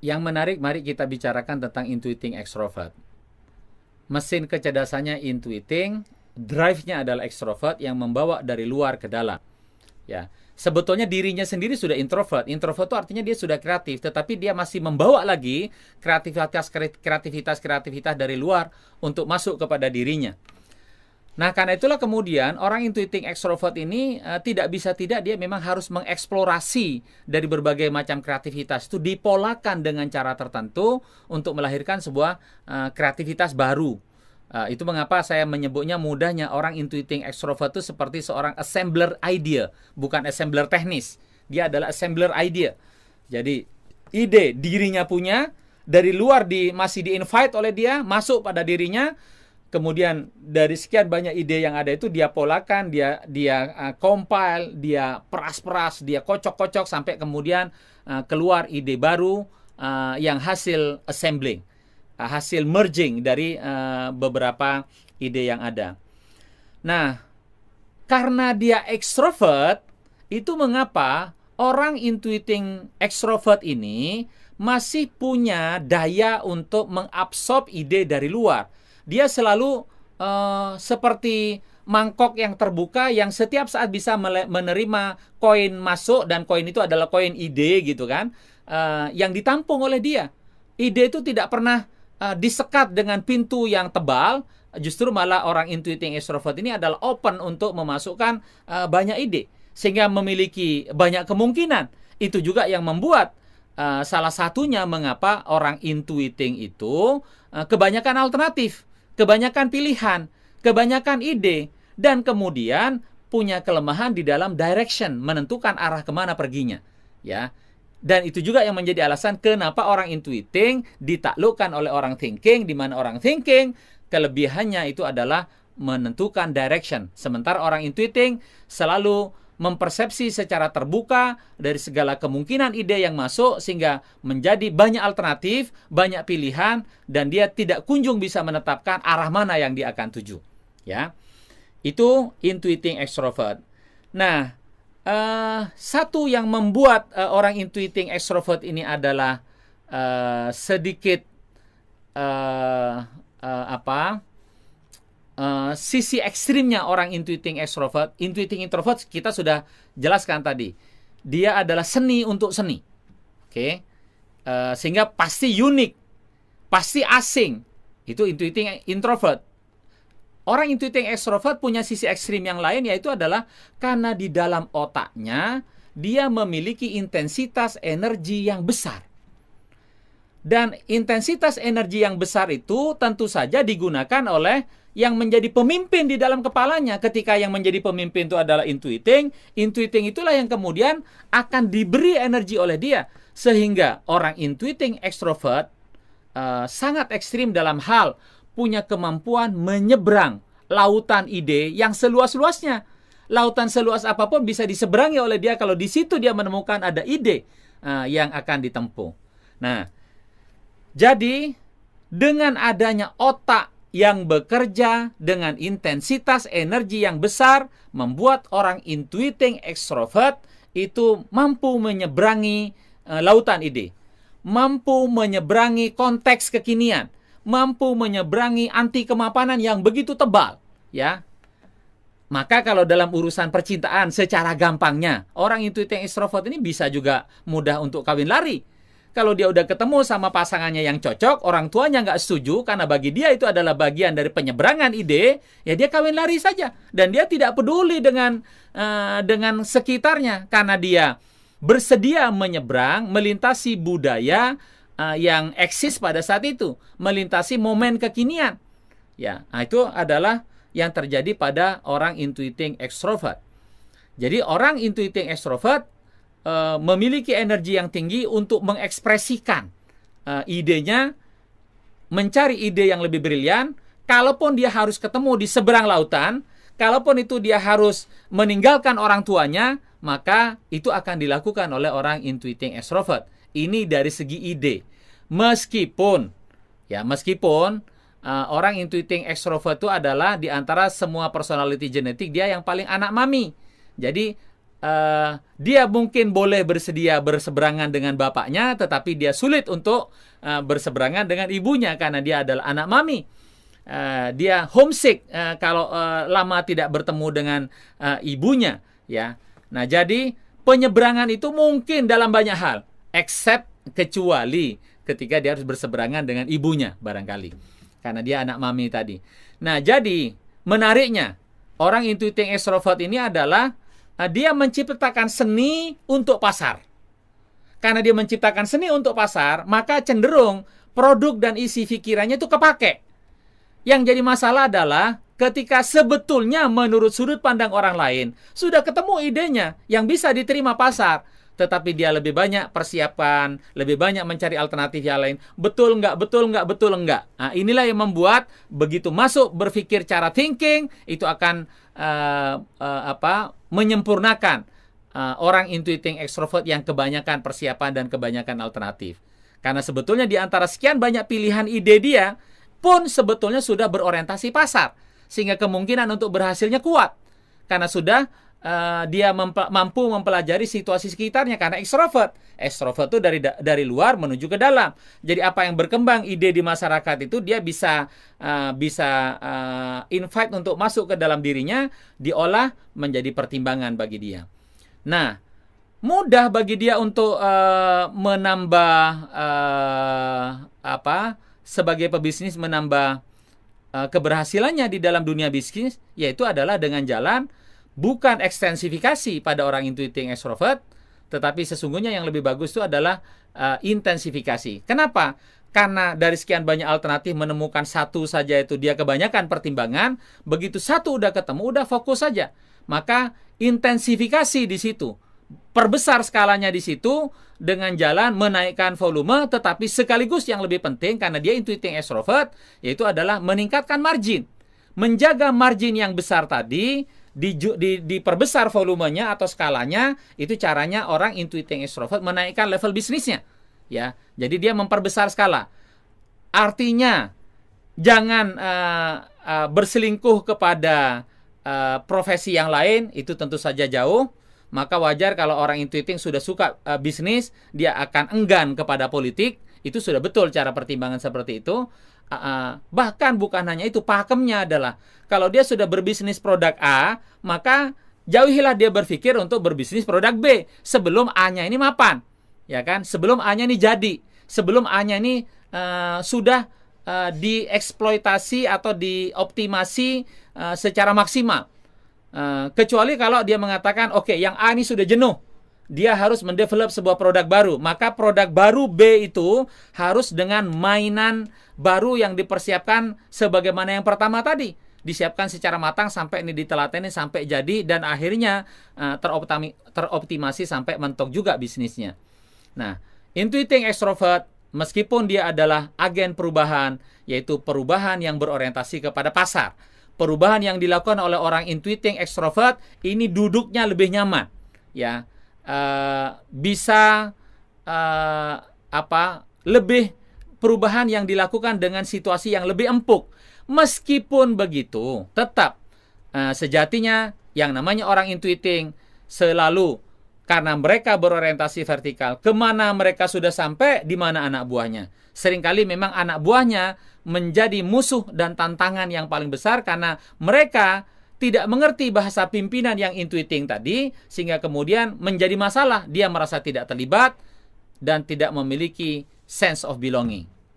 Yang menarik, mari kita bicarakan tentang intuiting extrovert. Mesin kecerdasannya intuiting, drive-nya adalah extrovert yang membawa dari luar ke dalam. Ya, sebetulnya dirinya sendiri sudah introvert. Introvert itu artinya dia sudah kreatif, tetapi dia masih membawa lagi kreativitas dari luar untuk masuk kepada dirinya. Nah, karena itulah kemudian orang intuiting extrovert ini tidak bisa tidak dia memang harus mengeksplorasi dari berbagai macam kreativitas. Itu dipolakan dengan cara tertentu untuk melahirkan sebuah kreativitas baru. Itu mengapa saya menyebutnya mudahnya orang intuiting extrovert itu seperti seorang assembler idea, bukan assembler teknis. Dia adalah assembler idea. Jadi ide dirinya punya, dari luar masih di-invite oleh dia, masuk pada dirinya. Kemudian dari sekian banyak ide yang ada itu dia polakan, dia compile, dia peras-peras, dia kocok-kocok sampai kemudian keluar ide baru yang hasil assembling, hasil merging dari beberapa ide yang ada. Nah, karena dia extrovert, itu mengapa orang intuiting extrovert ini masih punya daya untuk mengabsorb ide dari luar. Dia selalu seperti mangkok yang terbuka yang setiap saat bisa menerima koin masuk, dan koin itu adalah koin ide gitu kan, yang ditampung oleh dia. Ide itu tidak pernah disekat dengan pintu yang tebal, justru malah orang intuiting extrovert ini adalah open untuk memasukkan banyak ide, sehingga memiliki banyak kemungkinan. Itu juga yang membuat salah satunya mengapa orang intuiting itu kebanyakan alternatif, kebanyakan pilihan, kebanyakan ide, dan kemudian punya kelemahan di dalam direction, menentukan arah kemana perginya. Ya, dan itu juga yang menjadi alasan kenapa orang intuiting ditaklukkan oleh orang thinking, di mana orang thinking kelebihannya itu adalah menentukan direction, sementara orang intuiting selalu mempersepsi secara terbuka dari segala kemungkinan ide yang masuk, sehingga menjadi banyak alternatif, banyak pilihan, dan dia tidak kunjung bisa menetapkan arah mana yang dia akan tuju. Ya, itu intuiting extrovert. Nah, satu yang membuat orang intuiting extrovert ini adalah sedikit sisi ekstrimnya orang intuiting extrovert. Intuiting introvert kita sudah jelaskan tadi. Dia adalah seni untuk seni. Oke. Sehingga pasti unik, pasti asing. Itu intuiting introvert. Orang intuiting extrovert punya sisi ekstrim yang lain, yaitu adalah karena di dalam otaknya dia memiliki intensitas energi yang besar. Dan intensitas energi yang besar itu tentu saja digunakan oleh yang menjadi pemimpin di dalam kepalanya. Ketika yang menjadi pemimpin itu adalah intuiting itulah yang kemudian akan diberi energi oleh dia. Sehingga orang intuiting extrovert sangat ekstrim dalam hal punya kemampuan menyeberang lautan ide yang seluas-luasnya. Lautan seluas apapun bisa diseberangi oleh dia kalau di situ dia menemukan ada ide yang akan ditempuh. Nah, jadi dengan adanya otak yang bekerja dengan intensitas energi yang besar, membuat orang intuiting extrovert itu mampu menyeberangi lautan ide, mampu menyeberangi konteks kekinian, mampu menyeberangi anti kemapanan yang begitu tebal, ya. Maka kalau dalam urusan percintaan secara gampangnya, orang intuiting extrovert ini bisa juga mudah untuk kawin lari. Kalau dia udah ketemu sama pasangannya yang cocok, orang tuanya nggak setuju karena bagi dia itu adalah bagian dari penyeberangan ide, ya dia kawin lari saja. Dan dia tidak peduli dengan sekitarnya karena dia bersedia menyeberang, melintasi budaya yang eksis pada saat itu, melintasi momen kekinian. Ya, nah itu adalah yang terjadi pada orang intuiting extrovert. Jadi orang intuiting extrovert memiliki energi yang tinggi untuk mengekspresikan idenya, mencari ide yang lebih brilian. Kalaupun dia harus ketemu di seberang lautan, kalaupun itu dia harus meninggalkan orang tuanya, maka itu akan dilakukan oleh orang intuiting extrovert. Ini dari segi ide. Meskipun orang intuiting extrovert itu adalah di antara semua personality genetik dia yang paling anak mami. Jadi dia mungkin boleh bersedia berseberangan dengan bapaknya, tetapi dia sulit untuk berseberangan dengan ibunya karena dia adalah anak mami. Dia homesick kalau lama tidak bertemu dengan ibunya, ya. Nah, jadi penyeberangan itu mungkin dalam banyak hal, except kecuali ketika dia harus berseberangan dengan ibunya barangkali, karena dia anak mami tadi. Nah, jadi menariknya orang intuiting extrovert ini adalah dia menciptakan seni untuk pasar. Karena dia menciptakan seni untuk pasar, maka cenderung produk dan isi pikirannya itu kepake. Yang jadi masalah adalah ketika sebetulnya menurut sudut pandang orang lain sudah ketemu idenya yang bisa diterima pasar, tetapi dia lebih banyak persiapan, lebih banyak mencari alternatif yang lain. Betul nggak, betul nggak, betul nggak. Nah, inilah yang membuat begitu masuk berpikir cara thinking, itu akan menyempurnakan orang intuiting extrovert yang kebanyakan persiapan dan kebanyakan alternatif. Karena sebetulnya di antara sekian banyak pilihan ide dia pun sebetulnya sudah berorientasi pasar, sehingga kemungkinan untuk berhasilnya kuat karena sudah dia mampu mempelajari situasi sekitarnya. Karena extrovert itu dari luar menuju ke dalam. Jadi apa yang berkembang ide di masyarakat itu dia bisa invite untuk masuk ke dalam dirinya, diolah menjadi pertimbangan bagi dia. Nah, mudah bagi dia untuk menambah sebagai pebisnis menambah keberhasilannya di dalam dunia bisnis, yaitu adalah dengan jalan bukan ekstensifikasi pada orang intuiting extrovert, tetapi sesungguhnya yang lebih bagus itu adalah intensifikasi. Kenapa? Karena dari sekian banyak alternatif menemukan satu saja itu dia kebanyakan pertimbangan, begitu satu udah ketemu, udah fokus saja. Maka intensifikasi di situ, perbesar skalanya di situ dengan jalan menaikkan volume, tetapi sekaligus yang lebih penting karena dia intuiting extrovert, yaitu adalah meningkatkan margin. Menjaga margin yang besar tadi, diperbesar volumenya atau skalanya, itu caranya orang intuiting extrovert menaikkan level bisnisnya. Ya, jadi dia memperbesar skala. Artinya jangan berselingkuh kepada profesi yang lain, itu tentu saja jauh. Maka wajar kalau orang intuiting sudah suka bisnis, dia akan enggan kepada politik. Itu sudah betul cara pertimbangan seperti itu. Bahkan bukan hanya itu, pakemnya adalah kalau dia sudah berbisnis produk A, maka jauhilah dia berpikir untuk berbisnis produk B sebelum A-nya ini mapan, ya kan? Sebelum A-nya ini jadi, sebelum A-nya ini sudah dieksploitasi atau dioptimasi secara maksimal. Kecuali kalau dia mengatakan, oke, yang A ini sudah jenuh, dia harus mendevelop sebuah produk baru. Maka produk baru B itu harus dengan mainan baru yang dipersiapkan sebagaimana yang pertama tadi. Disiapkan secara matang sampai ini ditelateni sampai jadi dan akhirnya teroptimasi sampai mentok juga bisnisnya. Nah, intuiting extrovert meskipun dia adalah agen perubahan, yaitu perubahan yang berorientasi kepada pasar. Perubahan yang dilakukan oleh orang intuiting extrovert ini duduknya lebih nyaman, ya. Lebih perubahan yang dilakukan dengan situasi yang lebih empuk. Meskipun begitu, tetap sejatinya yang namanya orang intuiting selalu, karena mereka berorientasi vertikal, kemana mereka sudah sampai, di mana anak buahnya. Seringkali memang anak buahnya menjadi musuh dan tantangan yang paling besar karena mereka tidak mengerti bahasa pimpinan yang intuiting tadi, sehingga kemudian menjadi masalah. Dia merasa tidak terlibat dan tidak memiliki sense of belonging.